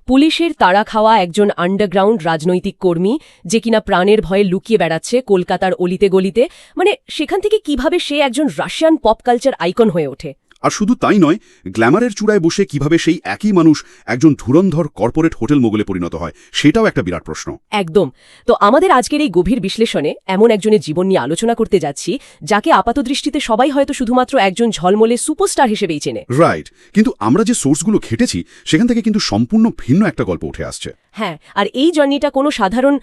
পুলিশের তাড়া খাওয়া একজন আন্ডারগ্রাউন্ড রাজনৈতিক কর্মী যে কিনা প্রাণের ভয়ে লুকিয়ে বেড়াচ্ছে কলকাতার অলিতে গলিতে, মানে সেখান থেকে কিভাবে সে একজন রাশিয়ান পপ কালচার আইকন হয়ে ওঠে। আর শুধু তাই নয়, গ্ল্যামারের চূড়ায় বসে কিভাবে সেই একই মানুষ একজন ধুরন্ধর কর্পোরেট হোটেল মোগলে পরিণত হয়, সেটাও একটা বিরাট প্রশ্ন। একদম। তো আমাদের আজকের এই গভীর বিশ্লেষণে এমন একজনের জীবন নিয়ে আলোচনা করতে যাচ্ছি যাকে আপাতদৃষ্টিতে সবাই হয়তো শুধুমাত্র একজন ঝলমলে সুপারস্টার হিসেবেই চেনে। রাইট, কিন্তু আমরা যে সোর্সগুলো ঘেটেছি সেখান থেকে কিন্তু সম্পূর্ণ ভিন্ন একটা গল্প উঠে আসছে। হ্যাঁ, আর এই জার্নিটা কোনো সাধারণ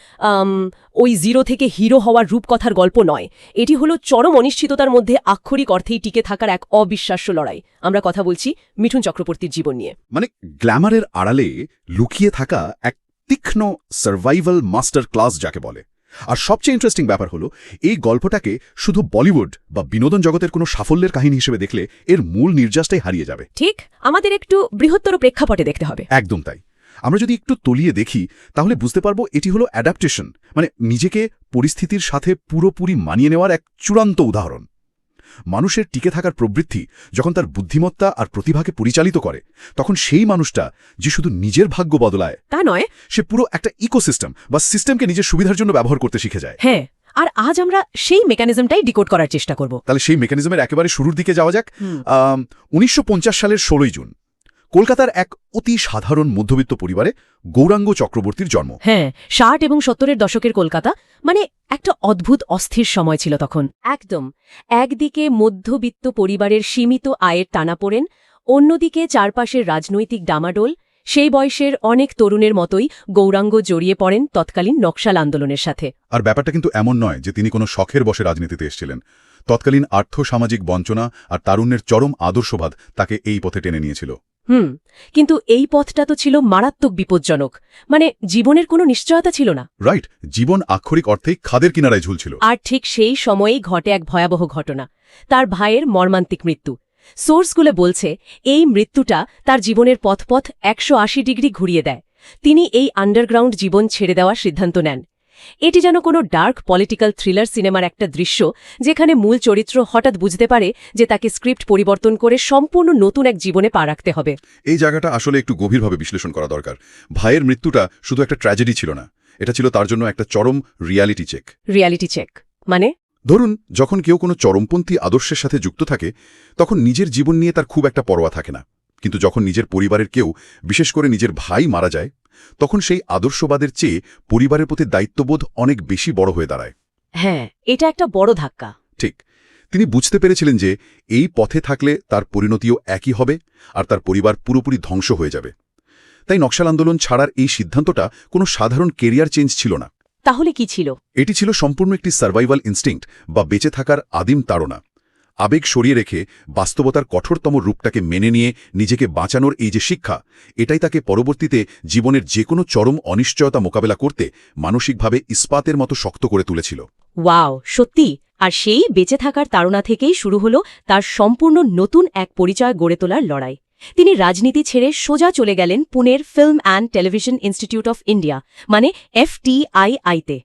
ওই জিরো থেকে হিরো হওয়ার রূপকথার গল্প নয়। এটি হলো চরম অনিশ্চিততার মধ্যে আক্ষরিক অর্থেই টিকে থাকার এক অবিশ্বাস্য লড়াই। আমরা কথা বলছি মিঠুন চক্রবর্তীর জীবন নিয়ে। মানে গ্ল্যামারের আড়ালে লুকিয়ে থাকা এক তীক্ষ্ণ সার্ভাইভাল মাস্টার ক্লাস যাকে বলে। আর সবচেয়ে ইন্টারেস্টিং ব্যাপার হলো, এই গল্পটাকে শুধু বলিউড বা বিনোদন জগতের কোনো সাফল্যের কাহিনী হিসেবে দেখলে এর মূল নির্যাসটাই হারিয়ে যাবে। ঠিক, আমাদের একটু বৃহত্তর প্রেক্ষাপটে দেখতে হবে। একদম তাই। আমরা যদি একটু তলিয়ে দেখি তাহলে বুঝতে পারবো এটি হলো অ্যাডাপ্টেশন, মানে নিজেকে পরিস্থিতির সাথে পুরোপুরি মানিয়ে নেওয়ার এক চূড়ান্ত উদাহরণ। মানুষের টিকে থাকার প্রবৃত্তি যখন তার বুদ্ধিমত্তা আর প্রতিভাকে পরিচালিত করে, তখন সেই মানুষটা যে শুধু নিজের ভাগ্য বদলায় তা নয়, সে পুরো একটা ইকোসিস্টেম বা সিস্টেমকে নিজের সুবিধার জন্য ব্যবহার করতে শিখে যায়। হ্যাঁ, আর আজ আমরা সেই মেকানিজমটাই ডিকোড করার চেষ্টা করব। তাহলে সেই মেকানিজমের একেবারে শুরুর দিকে যাওয়া যাক। 1950 সালের 16 জুন কলকাতার এক অতি সাধারণ মধ্যবিত্ত পরিবারে গৌরাঙ্গ চক্রবর্তীর জন্ম। হ্যাঁ, 60 এবং 70-এর দশকের কলকাতা মানে একটা অদ্ভুত অস্থির সময় ছিল তখন। একদম, একদিকে মধ্যবিত্ত পরিবারের সীমিত আয়ের টানাপোড়েন, অন্যদিকে চারপাশের রাজনৈতিক ডামাডোল। সেই বয়সের অনেক তরুণের মতোই গৌরাঙ্গ জড়িয়ে পড়েন তৎকালীন নকশাল আন্দোলনের সাথে। আর ব্যাপারটা কিন্তু এমন নয় যে তিনি কোনো শখের বশে রাজনীতিতে এসেছিলেন। তৎকালীন আর্থসামাজিক বঞ্চনা আর তারুণ্যের চরম আদর্শবাদ তাকে এই পথে টেনে নিয়েছিল। কিন্তু এই পথটা তো ছিল মারাত্মক বিপজ্জনক, মানে জীবনের কোনো নিশ্চয়তা ছিল না। রাইট, জীবন আক্ষরিক অর্থেই খাদের কিনারায় ঝুলছিল। আর ঠিক সেই সময়েই ঘটে এক ভয়াবহ ঘটনা, তার ভাইয়ের মর্মান্তিক মৃত্যু। সোর্সগুলো বলছে এই মৃত্যুটা তার জীবনের পথ 180 ডিগ্রি ঘুরিয়ে দেয়। তিনি এই আন্ডারগ্রাউন্ড জীবন ছেড়ে দেওয়ার সিদ্ধান্ত নেন। এটি যেন কোনো ডার্ক পলিটিক্যাল থ্রিলার সিনেমার একটা দৃশ্য, যেখানে মূল চরিত্র হঠাৎ বুঝতে পারে যে তাকে স্ক্রিপ্ট পরিবর্তন করে সম্পূর্ণ নতুন এক জীবনে পা রাখতে হবে। এই জায়গাটা আসলে একটু গভীরভাবে বিশ্লেষণ করা দরকার। ভাইয়ের মৃত্যুটা শুধু একটা ট্র্যাজেডি ছিল না, এটা ছিল তার জন্য একটা চরম রিয়ালিটি চেক। রিয়ালিটি চেক মানে? ধরুন, যখন কেউ কোনো চরমপন্থী আদর্শের সাথে যুক্ত থাকে তখন নিজের জীবন নিয়ে তার খুব একটা পরোয়া থাকে না, কিন্তু যখন নিজের পরিবারের কেউ, বিশেষ করে নিজের ভাই মারা যায়, তখন সেই আদর্শবাদের চেয়ে পরিবারের প্রতি দায়িত্ববোধ অনেক বেশি বড় হয়ে দাঁড়ায়। হ্যাঁ, এটা একটা বড় ধাক্কা। ঠিক, তিনি বুঝতে পেরেছিলেন যে এই পথে থাকলে তার পরিণতিও একই হবে আর তার পরিবার পুরোপুরি ধ্বংস হয়ে যাবে। তাই নকশাল আন্দোলন ছাড়ার এই সিদ্ধান্তটা কোনো সাধারণ কেরিয়ার চেঞ্জ ছিল না। তাহলে কি ছিল? এটি ছিল সম্পূর্ণ একটি সার্ভাইভাল ইনস্টিংক্ট বা বেঁচে থাকার আদিম তাড়না। আবেগ সরিয়ে রেখে বাস্তবতার কঠোরতম রূপটাকে মেনে নিয়ে নিজেকে বাঁচানোর এই যে শিক্ষা, এটাই তাকে পরবর্তীতে জীবনের যে কোনো চরম অনিশ্চয়তা মোকাবেলা করতে মানসিকভাবে ইস্পাতের মতো শক্ত করে তুলেছিল। ওয়াও, সত্যি। আর সেই বেঁচে থাকার তাড়না থেকেই শুরু হলো তার সম্পূর্ণ নতুন এক পরিচয় গড়ে তোলার লড়াই। তিনি রাজনীতি ছেড়ে সোজা চলে গেলেন পুনের film and television institute of India, মানে FTII-তে।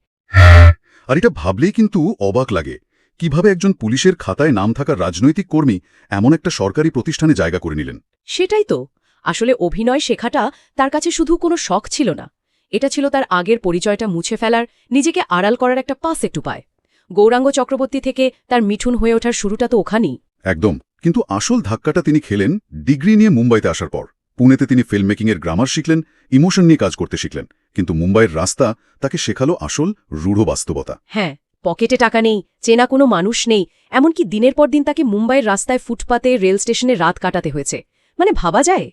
আর এটা ভাবলেই কিন্তু অবাক লাগে, কিভাবে একজন পুলিশের খাতায় নাম থাকা রাজনৈতিক কর্মী এমন একটা সরকারি প্রতিষ্ঠানে জায়গা করে নিলেন। সেটাই তো, আসলে অভিনয় শেখাটা তার কাছে শুধু কোনো শখ ছিল না, এটা ছিল তার আগের পরিচয়টা মুছে ফেলার, নিজেকে আড়াল করার একটা একটু উপায়। গৌরাঙ্গ চক্রবর্তী থেকে তার মিঠুন হয়ে ওঠার শুরুটা তো ওখানেই। একদম, কিন্তু আসল ধাক্কাটা তিনি খেলেন ডিগ্রি নিয়ে মুম্বাইতে আসার পর। পুনেতে তিনি ফিল্ম মেকিংয়ের গ্রামার শিখলেন, ইমোশন নিয়ে কাজ করতে শিখলেন, কিন্তু মুম্বাইয়ের রাস্তা তাকে শেখালো আসল রূঢ় বাস্তবতা। হ্যাঁ, পকেটে টাকা নেই, চেনা কোনো মানুষ নেই, এমনকি দিনের পর দিন তাকে মুম্বাইয়ের রাস্তায়, ফুটপাতে, রেল স্টেশনে রাত কাটাতে হয়েছে। মানে ভাবা যায়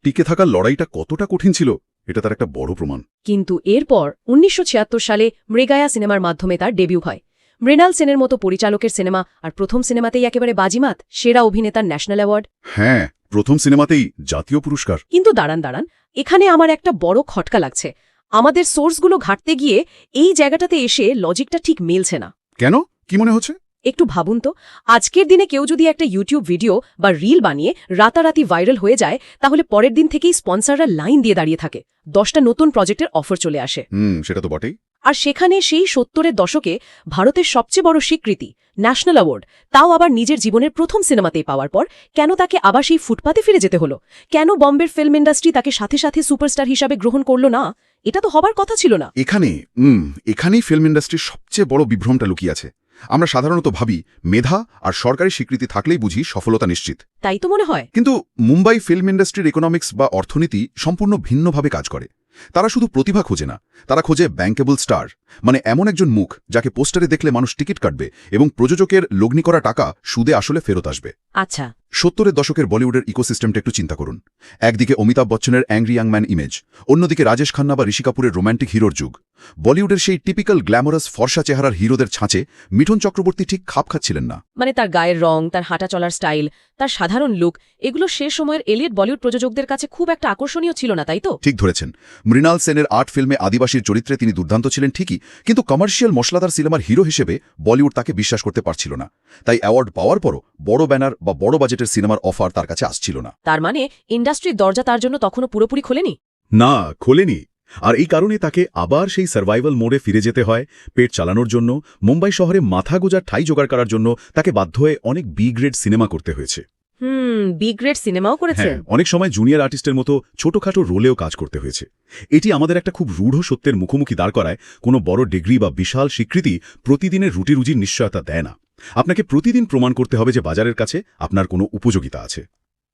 টিকে থাকার লড়াইটা কতটা কঠিন ছিল, এটা তার একটা বড় প্রমাণ। কিন্তু এরপর 1976 সালে মৃগায়া সিনেমার মাধ্যমে তার ডেবিউ হয়। মৃণাল সেনের মতো পরিচালকের সিনেমা, আর প্রথম সিনেমাতেই একেবারে বাজিমাত, সেরা অভিনেতার ন্যাশনাল অ্যাওয়ার্ড। হ্যাঁ, প্রথম সিনেমাতেই জাতীয় পুরস্কার। কিন্তু দাঁড়ান, এখানে আমার একটা বড় খটকা লাগছে। আমাদের সোর্সগুলো ঘাটতে গিয়ে এই জায়গাটাতে এসে লজিকটা ঠিক মিলছে না। কেন, কি মনে হচ্ছে? একটু ভাবুন তো, আজকের দিনে কেউ যদি একটা ইউটিউব ভিডিও বা রিল বানিয়ে রাতারাতি ভাইরাল হয়ে যায়, তাহলে পরের দিন থেকেই স্পন্সররা লাইন দিয়ে দাঁড়িয়ে থাকে, 10টা নতুন প্রজেক্টের অফার চলে আসে। সেটা তো বটেই। আর সেখানে সেই 70-এর দশকে ভারতের সবচেয়ে বড় স্বীকৃতি ন্যাশনাল অ্যাওয়ার্ড, তাও আবার নিজের জীবনের প্রথম সিনেমাতেই পাওয়ার পর কেন তাকে আবার সেই ফুটপাতে ফিরে যেতে হলো? কেন বম্বের ফিল্ম ইন্ডাস্ট্রি তাকে সাথে সাথে সুপারস্টার হিসাবে গ্রহণ করল না? এটা তো হবার কথা ছিল না। এখানেই ফিল্ম ইন্ডাস্ট্রির সবচেয়ে বড় বিভ্রমটা লুকিয়ে আছে। আমরা সাধারণত ভাবি মেধা আর সরকারি স্বীকৃতি থাকলেই বুঝি সফলতা নিশ্চিত। তাই তো মনে হয়। কিন্তু মুম্বাই ফিল্ম ইন্ডাস্ট্রির ইকোনমিক্স বা অর্থনীতি সম্পূর্ণ ভিন্নভাবে কাজ করে। তারা শুধু প্রতিভা খোঁজে না, তারা খোঁজে ব্যাঙ্কেবল স্টার, মানে এমন একজন মুখ যাকে পোস্টারে দেখলে মানুষ টিকিট কাটবে এবং প্রযোজকের লগ্নি করা টাকা সুদে আসলে ফেরত আসবে। আচ্ছা, 70-এর দশকের বলিউডের ইকোসিস্টেমটা একটু চিন্তা করুন। একদিকে অমিতাভ বচ্চনের অ্যাংরি ইয়াং ম্যান ইমেজ, অন্যদিকে রাজেশ খান্না বা ঋষি কাপুরের রোম্যান্টিক হিরোর যুগ। বলিউডের সেই টিপিক্যাল গ্ল্যামারাস ফর্সা চেহারার হিরোদের ছাঁচে মিঠুন চক্রবর্তী ঠিক খাপ খাচ্ছিলেন না। মানে তার গায়ের রং, তার হাঁটা চলার স্টাইল, তার সাধারণ লুক, এগুলো সে সময়ের এলিয়েট বলিউড প্রযোজকদের কাছে খুব একটা আকর্ষণীয় ছিল না, তাই তো? ঠিক ধরেছেন। মৃণাল সেনের আর্ট ফিল্মে আদিবাসীর চরিত্রে তিনি দুর্দান্ত ছিলেন ঠিকই, কিন্তু কমার্শিয়াল মশলাদার সিনেমার হিরো হিসেবে বলিউড তাকে বিশ্বাস করতে পারছিল না। তাই অ্যাওয়ার্ড পাওয়ার পরও বড় ব্যানার বা বড় বাজেটের সিনেমার অফার তার কাছে আসছিল না। তার মানে ইন্ডাস্ট্রির দরজা তার জন্য তখনও পুরোপুরি খোলেনি? না, খোলেনি। আর এই কারণে তাকে আবার সেই সার্ভাইভাল মোডে ফিরে যেতে হয়। পেট চালানোর জন্য, মুম্বাই শহরে মাথা গোজার ঠাঁই জোগাড় করার জন্য তাকে বাধ্য হয়ে অনেক বি গ্রেড সিনেমা করতে হয়েছে। বি গ্রেড সিনেমাও করেছে। হ্যাঁ, অনেক সময় জুনিয়র আর্টিস্টের মতো ছোটখাটো রোলেও কাজ করতে হয়েছে। এটি আমাদের একটা খুব রূঢ় সত্যের মুখোমুখি দাঁড় করায়। কোনো বড় ডিগ্রি বা বিশাল স্বীকৃতি প্রতিদিনের রুটিরুজির নিশ্চয়তা দেয় না। আপনাকে প্রতিদিন প্রমাণ করতে হবে যে বাজারের কাছে আপনার কোনো উপযোগিতা আছে।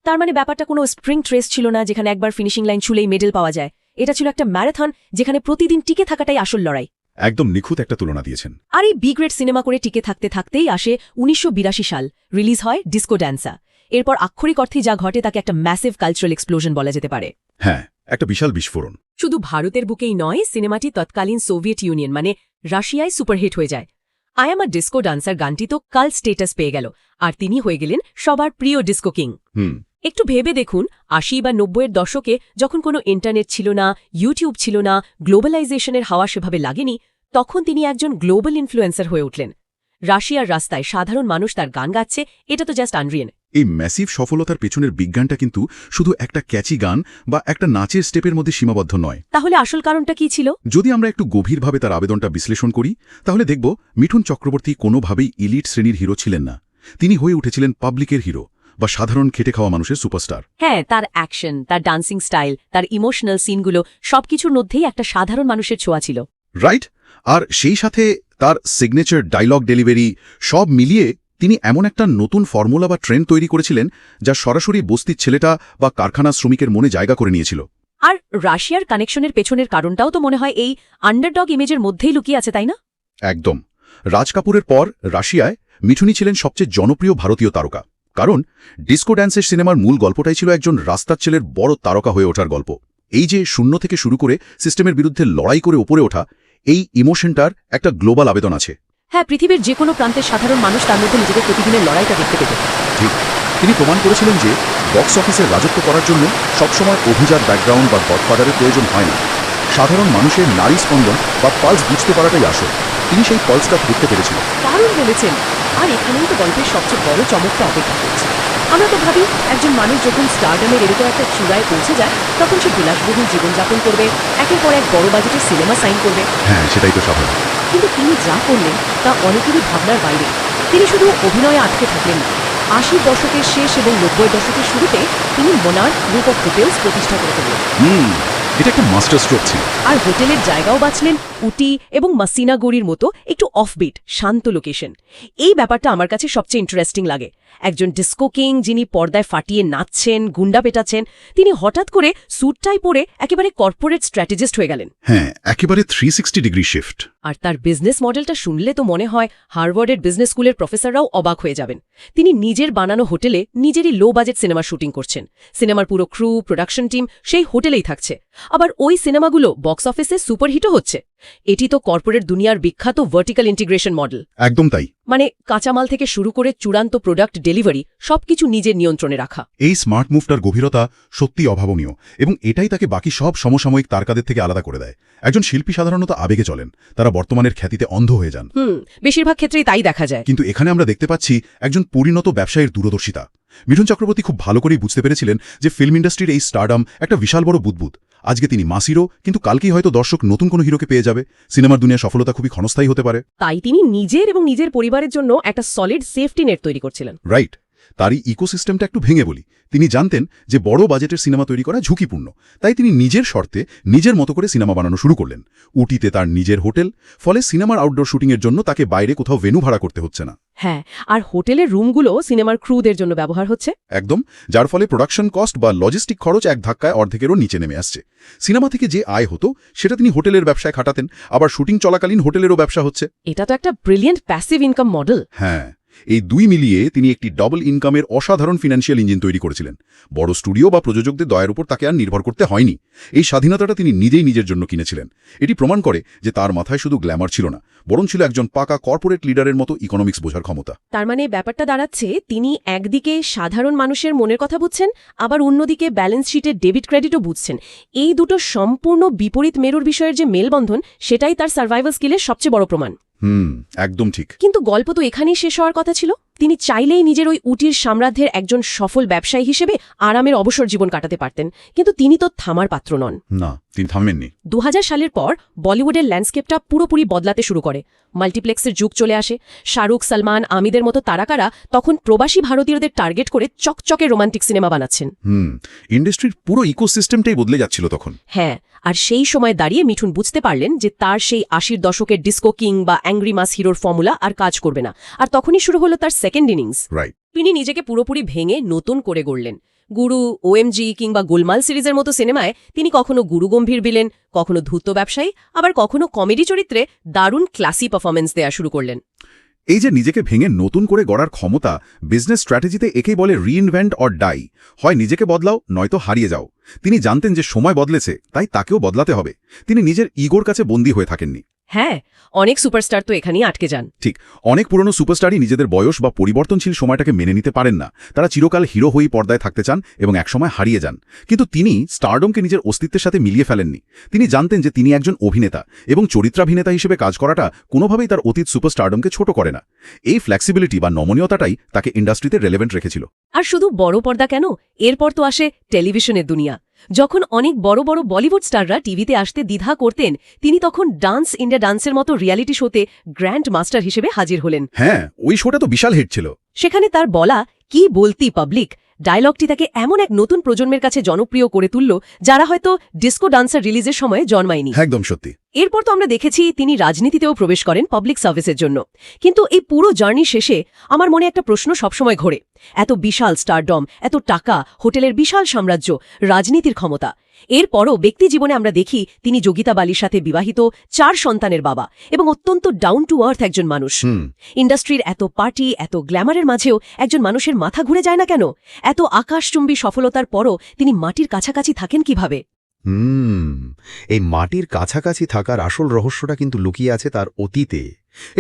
তার মানে ব্যাপারটা কোনো স্প্রিং ট্রেস ছিল না যেখানে একবার ফিনিশিং লাইন ছুলেই মেডেল পাওয়া যায়। এটা ছিল একটা ম্যারাথন যেখানে প্রতিদিন টিকে থাকাটাই আসল লড়াই। একদম নিখুঁত একটা তুলনা দিয়েছেন। আর এই বি গ্রেড সিনেমা করে টিকে থাকতে থাকতেই আসে 1982 সাল, রিলিজ হয় ডিস্কো ড্যান্সা। এরপর আক্ষরিক অর্থে যা ঘটে তাকে একটা ম্যাসিভ কালচারাল এক্সপ্লোশন বলা যেতে পারে। হ্যাঁ, একটা বিশাল বিস্ফোরণ। শুধু ভারতের বুকেই নয়, সিনেমাটি তৎকালীন সোভিয়েত ইউনিয়ন মানে রাশিয়ায় সুপারহিট হয়ে যায়। I am a disco dancer গানটি তো কাল্ট স্টেটাস পেয়ে গেল, আর তিনি হয়ে গেলেন সবার প্রিয় ডিস্কো কিং। একটু ভেবে দেখুন, 80 বা 90-এর দশকে যখন কোনো ইন্টারনেট ছিল না, ইউটিউব ছিল না, গ্লোবালাইজেশনের হাওয়া সেভাবে লাগেনি, তখন তিনি একজন গ্লোবাল ইনফ্লুয়েন্সার হয়ে উঠলেন। রাশিয়ার রাস্তায় সাধারণ মানুষ তার গান গাচ্ছে, এটা তো জাস্ট আনরিয়েল। এই ম্যাসিভ সফলতার পেছনের বিজ্ঞানটা কিন্তু শুধু একটা ক্যাচি গান বা একটা নাচের স্টেপের মধ্যে সীমাবদ্ধ নয়। তাহলে আসল কারণটা কি ছিল? যদি আমরা একটু গভীরভাবে তার আবেদনটা বিশ্লেষণ করি, তাহলে দেখব মিঠুন চক্রবর্তী কোনোভাবেই ইলিট শ্রেণীর হিরো ছিলেন না। তিনি হয়ে উঠেছিলেন পাবলিকের হিরো বা সাধারণ খেটে খাওয়া মানুষের সুপারস্টার। হ্যাঁ, তার অ্যাকশন, তার ডান্সিং স্টাইল, তার ইমোশনাল সিনগুলো সবকিছুর মধ্যেই একটা সাধারণ মানুষের ছোঁয়া ছিল। রাইট। আর সেই সাথে তার সিগনেচার ডায়লগ ডেলিভারি সব মিলিয়ে তিনি এমন একটা নতুন ফর্মুলা বা ট্রেন্ড তৈরি করেছিলেন যা সরাসরি বস্তির ছেলেটা বা কারখানা শ্রমিকের মনে জায়গা করে নিয়েছিল। আর রাশিয়ার কানেকশনের পেছনের কারণটাও তো মনে হয় এই আন্ডারডগ ইমেজের মধ্যেই লুকিয়ে আছে, তাই না? একদম। রাজ কাপুরের পর রাশিয়ায় মিঠুনি ছিলেন সবচেয়ে জনপ্রিয় ভারতীয় তারকা। কারণ ডিস্কো ড্যান্সের সিনেমার মূল গল্পটাই ছিল একজন রাস্তার ছেলের বড় তারকা হয়ে ওঠার গল্প। এই যে শূন্য থেকে শুরু করে সিস্টেমের বিরুদ্ধে লড়াই করে ওপরে ওঠা, এই ইমোশনটার একটা গ্লোবাল আবেদন আছে। হ্যাঁ, পৃথিবীর যে কোনো প্রান্তের সাধারণ মানুষ তার মধ্যে নিজেদের প্রতিদিনের লড়াইটা দেখতে পেত। ঠিক। তিনি প্রমাণ করেছিলেন যে বক্স অফিসের রাজত্ব করার জন্য সবসময় অভিজাত ব্যাকগ্রাউন্ড বা গডফাদারের প্রয়োজন হয় না। সাধারণ মানুষের নারী স্পন্দন বা পালস বুঝতে পারাটাই আসল। তিনি সেই পালসটা ধরতে পেরেছিলেন। দারুণ বলেছেন। আর এখানেই তো গল্পের সবচেয়ে বড় চমকটা অপেক্ষা করছে। আমরা তো ভাবি একজন মানুষ যখন স্টারডামের এরকম একটা চূড়ায় পৌঁছে যায় তখন সে বিলাসবহুল জীবনযাপন করবে, একের পর এক বড় বাজেটের সিনেমা সাইন করবে। হ্যাঁ, সেটাই তো স্বাভাবিক। কিন্তু তিনি যা করলেন তা অনেকেরই ভাবনার বাইরে। তিনি শুধু অভিনয়ে আটকে থাকলেন না, 80 দশকের শেষ এবং 90 দশকের শুরুতে তিনি মোনার্ক গ্রুপ অফ হোটেলস প্রতিষ্ঠা করে ফেললেন। এটা একটা মাস্টার স্ট্রোক ছিল। আর হোটেলের জায়গাও বাছলেন উটি এবং মাসিনাগড়ির মতো একটু অফবিট শান্ত লোকেশন। এই ব্যাপারটা আমার কাছে সবচেয়ে ইন্টারেস্টিং লাগে। একজন ডিস্কো কিং যিনি পর্দায় ফাটিয়ে নাচছেন, গুন্ডা পেটাচ্ছেন, তিনি হঠাৎ করে স্যুটটাই পরে একেবারে কর্পোরেট স্ট্র্যাটেজিস্ট হয়ে গেলেন। হ্যাঁ, একেবারে 360 ডিগ্রি শিফট। আর তার বিজনেস মডেলটা শুনলে তো মনে হয় হার্ভার্ডের বিজনেস স্কুলের প্রফেসররাও অবাক হয়ে যাবেন। তিনি নিজের বানানো হোটেলে নিজেরই লো বাজেট সিনেমা শুটিং করছেন। সিনেমার পুরো ক্রু, প্রোডাকশন টিম সেই হোটেলেই থাকছে। আবার ওই সিনেমাগুলো বক্স অফিসে সুপারহিটও হচ্ছে। এটি তো কর্পোরেট দুনিয়ার বিখ্যাত ভার্টিক্যাল ইন্টিগ্রেশন মডেল। একদম তাই। মানে কাঁচামাল থেকে শুরু করে চূড়ান্ত প্রোডাক্ট ডেলিভারি সবকিছু নিজের নিয়ন্ত্রণে রাখা। এই স্মার্ট মুভটার গভীরতা সত্যিই অভাবনীয়, এবং এটাই তাকে বাকি সব সমসাময়িক তারকাদের থেকে আলাদা করে দেয়। একজন শিল্পী সাধারণত আবেগে চলেন, তারা বর্তমানের খ্যাতিতে অন্ধ হয়ে যান। বেশিরভাগ ক্ষেত্রেই তাই দেখা যায়। কিন্তু এখানে আমরা দেখতে পাচ্ছি একজন পরিণত ব্যবসায়ীর দূরদর্শিতা। মিঠুন চক্রবর্তী খুব ভালো করেই বুঝতে পেরেছিলেন যে ফিল্ম ইন্ডাস্ট্রির এই স্টারডাম একটা বিশাল বড় বুদবুদ, আজকে তিনি মাস হিরো, কিন্তু কালকেই হয়তো দর্শক নতুন কোনো হিরোকে পেয়ে যাবে। সিনেমার দুনিয়ার সফলতা খুবই ক্ষণস্থায়ী হতে পারে। তাই তিনি নিজের এবং নিজের পরিবারের জন্য একটা সলিড সেফটি নেট তৈরি করছিলেন। রাইট। তারই ইকোসিস্টেমটা একটু ভেঙে বলি। তিনি জানতেন যে বড় বাজেটের সিনেমা তৈরি করা ঝুঁকিপূর্ণ, তাই তিনি নিজের শর্তে নিজের মতো করে সিনেমা বানানো শুরু করলেন। উটিতে তার নিজের হোটেল, ফলে সিনেমার আউটডোর শুটিংয়ের জন্য তাকে বাইরে কোথাও ভেন্যু ভাড়া করতে হচ্ছে না। হ্যাঁ, আর হোটেলের রুমগুলো সিনেমার ক্রুদের জন্য ব্যবহার হচ্ছে। একদম, যার ফলে প্রোডাকশন কস্ট বা লজিস্টিক খরচ এক ধাক্কায় অর্ধেকেরও নিচে নেমে আসছে। সিনেমা থেকে যে আয় হতো সেটা তিনি হোটেলের ব্যবসায় খাটাতেন, আবার শুটিং চলাকালীন হোটেলেরও ব্যবসা হচ্ছে। এটা তো একটা ব্রিলিয়েন্ট প্যাসিভ ইনকাম মডেল। হ্যাঁ, এই দুই মিলিয়ে তিনি একটি ডবল ইনকামের অসাধারণ ফিনান্সিয়াল ইঞ্জিন তৈরি করেছিলেন। বড় স্টুডিও বা প্রযোজকদের দয়ার উপর তাকে আর নির্ভর করতে হয়নি। এই স্বাধীনতাটা তিনি নিজেই নিজের জন্য কিনেছিলেন। এটি প্রমাণ করে যে তার মাথায় শুধু গ্ল্যামার ছিল না, বরং ছিল একজন পাকা কর্পোরেট লিডারের মতো ইকোনমিক্স বোঝার ক্ষমতা। তার মানে ব্যাপারটা দাঁড়াচ্ছে, তিনি একদিকে সাধারণ মানুষের মনের কথা বুঝছেন, আবার অন্যদিকে ব্যালেন্স শিটের ডেবিট ক্রেডিটও বুঝছেন। এই দুটো সম্পূর্ণ বিপরীত মেরুর বিষয়ের যে মেলবন্ধন, সেটাই তার সার্ভাইভাল স্কিলের সবচেয়ে বড় প্রমাণ। একদম ঠিক। কিন্তু গল্প তো এখানেই শেষ হওয়ার কথা ছিল। তিনি চাইলেই নিজের ওই উটির সাম্রাজ্যের একজন সফল ব্যবসায়ী হিসেবে আরামের অবসর জীবন কাটাতে পারতেন, কিন্তু তিনি তো থামার পাত্র নন। না, তিনি থামেননি। 2000 সালের পর বলিউডের ল্যান্ডস্কেপটা পুরোপুরি বদলাতে শুরু করে। মাল্টিপ্লেক্সের যুগ চলে আসে। শাহরুখ, সালমান, আমিদের মতো তারকারা তখন প্রবাসী ভারতীয়দের টার্গেট করে চকচকে রোমান্টিক সিনেমা বানাচ্ছেন। ইন্ডাস্ট্রির পুরো ইকোসিস্টেমটাই বদলে যাচ্ছিল তখন। হ্যাঁ, আর সেই সময় দাঁড়িয়ে মিঠুন বুঝতে পারলেন যে তার সেই 80 দশকের ডিস্কো কিং বা অ্যাংরি মাস হিরোর ফর্মুলা আর কাজ করবে না। আর তখনই শুরু হলো তার সেকেন্ড ইনিংস। রাইট। তিনি নিজেকে পুরোপুরি ভেঙে নতুন করে গড়লেন। গুরু, ওএমজি কিংবা গোলমাল সিরিজের মতো সিনেমায় তিনি কখনো গুরুগম্ভীর বিলেন, কখনো ধূর্ত ব্যবসায়ী, আবার কখনো কমেডি চরিত্রে দারুণ ক্লাসি পারফরমেন্স দেয়া শুরু করলেন। এই যে নিজেকে ভেঙে নতুন করে গড়ার ক্ষমতা, বিজনেস স্ট্র্যাটেজিতে একেই বলে রিইনভেন্ট অর ডাই। হয় নিজেকে বদলাও, নয়তো হারিয়ে যাও। তিনি জানতেন যে সময় বদলেছে, তাই তাকেও বদলাতে হবে। তিনি নিজের ইগোর কাছে বন্দী হয়ে থাকেননি। হ্যাঁ, অনেক সুপারস্টার তো এখানেই আটকে যান। ঠিক, অনেক পুরনো সুপারস্টারই নিজেদের বয়স বা পরিবর্তনশীল সময়টাকে মেনে নিতে পারেন না। তারা চিরকাল হিরো হয়েই পর্দায় থাকতে চান এবং একসময় হারিয়ে যান। কিন্তু তিনি স্টারডমকে নিজের অস্তিত্বের সাথে মিলিয়ে ফেলেননি। তিনি জানতেন যে তিনি একজন অভিনেতা, এবং চরিত্রাভিনেতা হিসেবে কাজ করাটা কোনোভাবেই তার অতীত সুপারস্টারডমকে ছোট করে না। এই ফ্লেক্সিবিলিটি বা নমনীয়তাটাই তাকে ইন্ডাস্ট্রিতে রেলেভেন্ট রেখেছিল। আর শুধু বড় পর্দা কেন, এরপর তো আসে টেলিভিশনের দুনিয়া। যখন অনেক বড় বড় বলিউড স্টাররা টিভিতে আসতে দ্বিধা করতেন, তিনি তখন ডান্স ইন্ডিয়া ডান্সের মতো রিয়ালিটি শোতে গ্র্যান্ড মাস্টার হিসেবে হাজির হলেন। হ্যাঁ, ওই শোটা তো বিশাল হিট ছিল। সেখানে তার বলা কি বলতি পাবলিক ডায়লগটি তাকে এমন এক নতুন প্রজন্মের কাছে জনপ্রিয় করে তুলল, যারা হয়তো ডিস্কো ডান্সার রিলিজের সময় জন্মায়নি। একদম সত্যি। এরপর তো আমরা দেখেছি তিনি রাজনীতিতেও প্রবেশ করেন পাবলিক সার্ভিসের জন্য। কিন্তু এই পুরো জার্নি শেষে আমার মনে একটা প্রশ্ন সবসময় ঘোরে। এত বিশাল স্টারডম, এত টাকা, হোটেলের বিশাল সাম্রাজ্য, রাজনীতির ক্ষমতা, এরপরও ব্যক্তি জীবনে আমরা দেখি তিনি যোগিতা বালির সাথে বিবাহিত, 4 সন্তানের বাবা এবং অত্যন্ত ডাউন টু আর্থ একজন মানুষ। ইন্ডাস্ট্রির এত পার্টি, এত গ্ল্যামারের মাঝেও একজন মানুষের মাথা ঘুরে যায় না কেন? এত আকাশচুম্বী সফলতার পরও তিনি মাটির কাছাকাছি থাকেন কিভাবে? এই মাটির কাছাকাছি থাকার আসল রহস্যটা কিন্তু লুকিয়ে আছে তার অতীতে।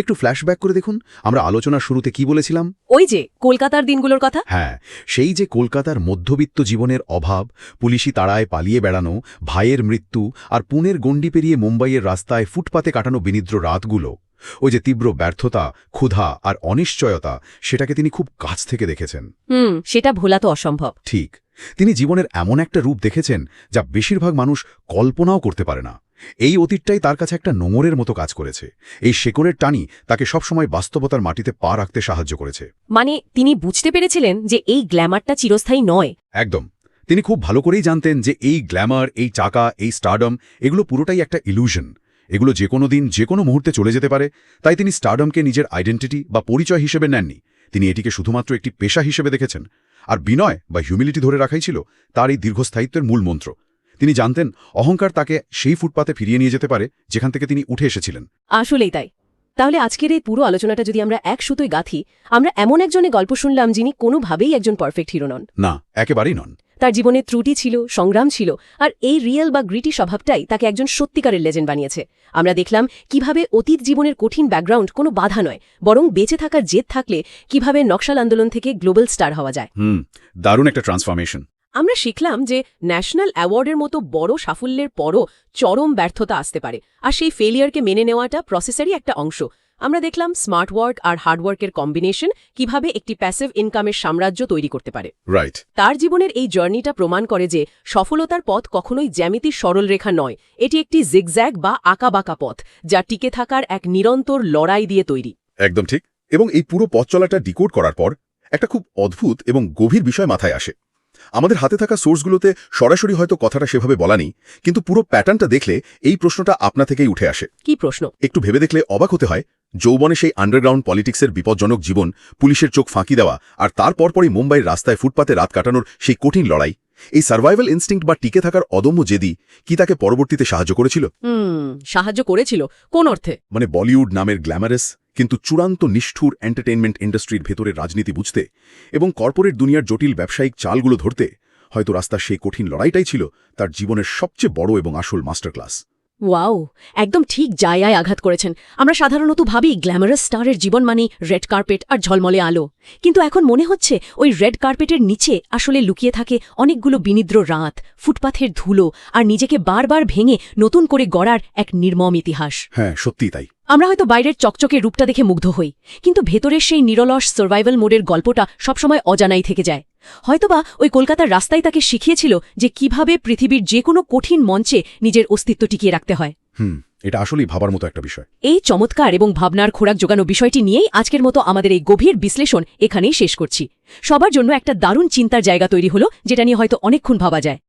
একটু ফ্ল্যাশব্যাক করে দেখুন, আমরা আলোচনার শুরুতে কি বলেছিলাম? ওই যে কলকাতার দিনগুলোর কথা। হ্যাঁ, সেই যে কলকাতার মধ্যবিত্ত জীবনের অভাব, পুলিশি তাড়ায় পালিয়ে বেড়ানো, ভাইয়ের মৃত্যু, আর পুনের গণ্ডি পেরিয়ে মুম্বাইয়ের রাস্তায় ফুটপাতে কাটানো বিনিদ্র রাতগুলো। ওই যে তীব্র ব্যর্থতা, ক্ষুধা আর অনিশ্চয়তা, সেটাকে তিনি খুব কাছ থেকে দেখেছেন। সেটা ভোলা তো অসম্ভব। ঠিক, তিনি জীবনের এমন একটা রূপ দেখেছেন যা বেশিরভাগ মানুষ কল্পনাও করতে পারে না। এই অতীতটাই তার কাছে একটা নোঙরের মতো কাজ করেছে। এই শেকড়ের টানি তাকে সবসময় বাস্তবতার মাটিতে পা রাখতে সাহায্য করেছে। মানে তিনি বুঝতে পেরেছিলেন যে এই গ্ল্যামারটা চিরস্থায়ী নয়। একদম। তিনি খুব ভালো করেই জানতেন যে এই গ্ল্যামার, এই টাকা, এই স্টারডম, এগুলো পুরোটাই একটা ইলুশন। এগুলো যে কোনো দিন যে কোনো মুহূর্তে চলে যেতে পারে। তাই তিনি স্টারডমকে নিজের আইডেন্টিটি বা পরিচয় হিসেবে নেননি। তিনি এটিকে শুধুমাত্র একটি পেশা হিসেবে দেখেছেন। আর বিনয় বা হিউমিলিটি ধরে রাখাই ছিল তার এই দীর্ঘস্থায়িত্বের মূল মন্ত্র। তিনি জানতেন অহংকার তাকে সেই ফুটপাতে ফিরিয়ে নিয়ে যেতে পারে যেখান থেকে তিনি উঠে এসেছিলেন। আসলেই তাই। তাহলে আজকের এই পুরো আলোচনাটা যদি আমরা এক সুতোয় গাঁথি, আমরা এমন একজনের গল্প শুনলাম যিনি কোনোভাবেই একজন পারফেক্ট হিরো নন। না, একেবারেই নন। তার জীবনে ত্রুটি ছিল, সংগ্রাম ছিল, আর এই রিয়েল বা গ্রিটি স্বভাবটাই তাকে একজন সত্যিকারের লেজেন্ড বানিয়েছে। আমরা দেখলাম কিভাবে অতীত জীবনের কঠিন ব্যাকগ্রাউন্ড কোনো বাধা নয়, বরং বেঁচে থাকার জেদ থাকলে কিভাবে নকশাল আন্দোলন থেকে গ্লোবাল স্টার হওয়া যায়। দারুণ একটা ট্রান্সফরমেশন। আমরা শিখলাম যে ন্যাশনাল অ্যাওয়ার্ডের মতো বড় সাফল্যের পরও চরম ব্যর্থতা আসতে পারে, আর সেই ফেলিয়ারকে মেনে নেওয়াটা প্রসেসেরই একটা অংশ। আমরা দেখলাম স্মার্ট ওয়ার্ক আর হার্ডওয়ার্কের কম্বিনেশন কিভাবে একটি প্যাসিভ ইনকামের সাম্রাজ্য তৈরি করতে পারে। রাইট। তার জীবনের এই জার্নিটা প্রমাণ করে যে সফলতার পথ কখনোই জ্যামিতির সরল রেখা নয়, এটি একটি জিগজ্যাগ বা আঁকাবাঁকা পথ যা টিকে থাকার এক নিরন্তর লড়াই দিয়ে তৈরি। একদম ঠিক। এবং এই পুরো পথ চলাটা ডিকোড করার পর একটা খুব অদ্ভুত এবং গভীর বিষয় মাথায় আসে। আমাদের হাতে থাকা সোর্সগুলোতে সরাসরি হয়তো কথাটা সেভাবে বলা নেই, কিন্তু পুরো প্যাটার্নটা দেখলে এই প্রশ্নটা আপনা থেকেই উঠে আসে। কি প্রশ্ন? একটু ভেবে দেখলে অবাক হতে হয়। যৌবনে সেই আন্ডারগ্রাউন্ড পলিটিক্সের বিপজ্জনক জীবন, পুলিশের চোখ ফাঁকি দেওয়া, আর তারপরই মুম্বাইয়ের রাস্তায় ফুটপাতে রাত কাটানোর সেই কঠিন লড়াই, এই সার্ভাইভাল ইনস্টিংক্ট বা টিকে থাকার অদম্য জেদি কি তাকে পরবর্তীতে সাহায্য করেছিল? সাহায্য করেছিল কোন অর্থে? মানে বলিউড নামের গ্ল্যামারাস কিন্তু চূড়ান্ত নিষ্ঠুর এন্টারটেইনমেন্ট ইন্ডাস্ট্রির ভেতরের রাজনীতি বুঝতে এবং কর্পোরেট দুনিয়ার জটিল ব্যবসায়িক চালগুলো ধরতে হয়তো রাস্তার সেই কঠিন লড়াইটাই ছিল তার জীবনের সবচেয়ে বড় এবং আসল মাস্টার ক্লাস। ওয়াও, একদম ঠিক জায়গায় আঘাত করেছেন। আমরা সাধারণত ভাবি গ্ল্যামারাস স্টারের জীবন মানে রেড কার্পেট আর ঝলমলে আলো, কিন্তু এখন মনে হচ্ছে ওই রেড কার্পেটের নিচে আসলে লুকিয়ে থাকে অনেকগুলো বিনিদ্র রাত, ফুটপাথের ধুলো আর নিজেকে বারবার ভেঙে নতুন করে গড়ার এক নির্মম ইতিহাস। হ্যাঁ, সত্যিই তাই। আমরা হয়তো বাইরের চকচকে রূপটা দেখে মুগ্ধ হই, কিন্তু ভেতরের সেই নিরলস সার্ভাইভাল মোডের গল্পটা সবসময় অজানাই থেকে যায়। হয়তোবা ওই কলকাতার রাস্তাই তাকে শিখিয়েছিল যে কিভাবে পৃথিবীর যে কোনো কঠিন মঞ্চে নিজের অস্তিত্ব টিকিয়ে রাখতে হয়। এটা আসলেই ভাবার মতো একটা বিষয়। এই চমৎকার এবং ভাবনার খোরাক জোগানো বিষয়টি নিয়েই আজকের মতো আমাদের এই গভীর বিশ্লেষণ এখানেই শেষ করছি। সবার জন্য একটা দারুণ চিন্তার জায়গা তৈরি হলো, যেটা নিয়ে হয়তো অনেকক্ষণ ভাবা যায়।